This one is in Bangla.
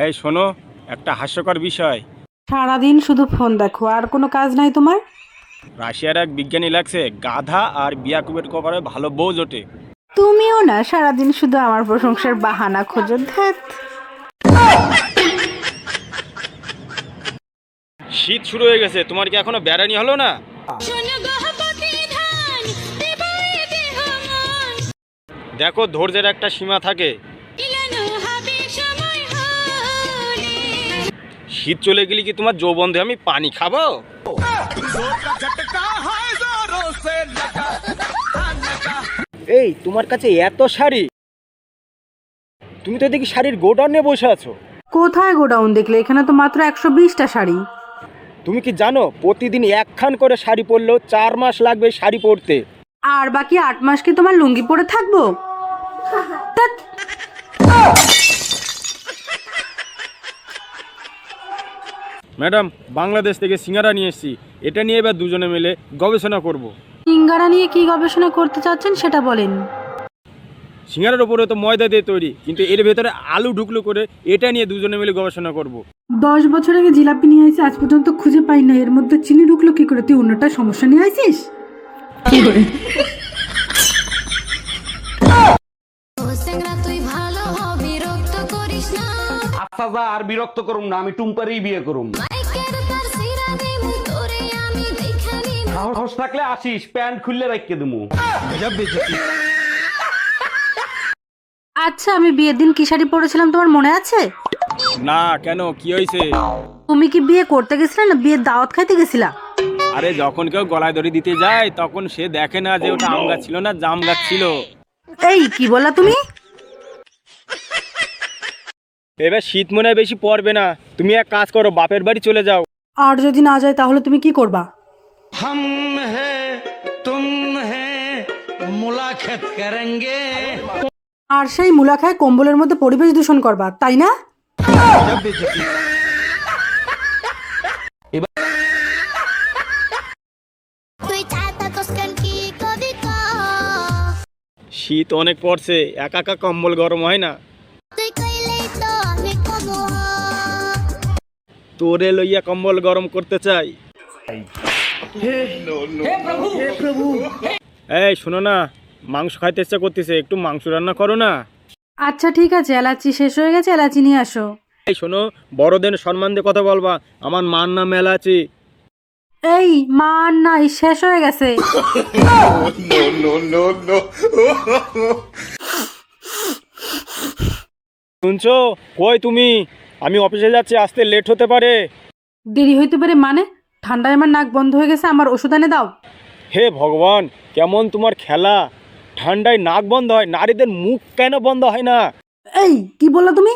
এই শোনো, একটা হাস্যকর বিষয়। সারাদিন শুধু ফোন দেখো, আর কোনো কাজ নাই তোমার? রাশিয়ার এক বিজ্ঞানী লাগছে গাধা আর বিয়াকুবের কপালে ভালো বউ জোটে। তুমিও না সারাদিন শুধু আমার প্রশংসার বাহানা খোঁজো। ধ্যাত। শীত শুরু হয়ে গেছে, তোমার কি এখনো বেড়ানি হলো না? দেখো, ধৈর্যের একটা সীমা থাকে। শীত চলে গেলে কি তোমার যৌবন দিয়ে আমি পানি খাবো? এই তোমার কাছে এত শাড়ি, তুমি তো দেখি শাড়ির গোডাউন নিয়ে বসে আছো। কোথায় গোডাউন দেখলে? এখানে তো মাত্র 120টা শাড়ি। তুমি কি জানো প্রতিদিন একখান করে শাড়ি পরলেও 4 মাস লাগবে শাড়ি পরতে। আর বাকি 8 মাস কি তোমার লুঙ্গি পরে থাকবো? ধ্যাৎ। ম্যাডাম, বাংলাদেশ থেকে সিঙ্গারা নিয়ে এসেছি, এটা নিয়ে এবার দুজনে মিলে গবেষণা করব। সিঙ্গারা নিয়ে কি গবেষণা করতে চাচ্ছেন সেটা বলেন। সিঙ্গারার উপরে তো ময়দা দিয়ে তৈরি, কিন্তু এর ভেতরে আলু ঢুকলো করে, এটা নিয়ে দুজনে মিলে গবেষণা করব। 10 বছর আগে জিলাপি নিয়ে আইসি, আজ পর্যন্ত খুঁজে পাই না। এর মধ্যে চিনি ঢুকলো কি করে? তুই অন্যটা সমস্যা নিয়ে আইসিস কি করে? আচ্ছা যা, আর বিরক্ত করুম না, আমি টুম্পারেই বিয়ে করুম। সাহস থাকলে আসিস, প্যান্ট খুললে রাখকে দিমু। আচ্ছা, আমি বিয়ের দিন কি শাড়ি পরেছিলাম তোমার মনে আছে? না, কেন, কি হয়েছে? তুমি কি বিয়ে করতে গেছিলে না বিয়ের দাওয়াত খাইতে গেছিলা? আরে যখন কেউ গলায় দড়ি দিতে যায় তখন সে দেখে না যে ওটা আম গাছ ছিল না জাম গাছ ছিল। এই কি বললা তুমি? এবার শীত মনে হয় বেশি পড়বে না, তুমি এক কাজ করো, বাপের বাড়ি চলে যাও। আর যদি না যায় তাহলে তুমি কি করবা? हम है तुम है मुलाकात करेंगे। আর সেই মুলা খায় কম্বলের মধ্যে পরিবেশ দূষণ করবা, তাই না? শীত অনেক পড়ছে, একা একা কম্বল গরম হয় না। তোরে লইয়া কম্বল গরম করতে চাই। এই শোনো না, মাংস খাইতে ইচ্ছা করতেছে, একটু মাংস রান্না করো না। আচ্ছা ঠিক আছে, এলাচি শেষ হয়ে গেছে, এলাচি নিয়ে আসো। এই শোনো, বড়দের সম্মান দিয়ে কথা বলবা, আমার মার নাম এলাচি। এই মা আর নাই, শেষ হয়ে গেছে। শুনছো? কই তুমি? আমি অফিসে যাচ্ছি, আসতে লেট হতে পারে। দেরি হইতে পারে মানে? ঠান্ডায় আমার নাক বন্ধ হয়ে গেছে, আমার ওষুধ এনে দাও। হে ভগবান, কেমন তোমার খেলা! ঠান্ডায় নাক বন্ধ হয়, নারীদের মুখ কেন বন্ধ হয় না? এই কি বললা তুমি?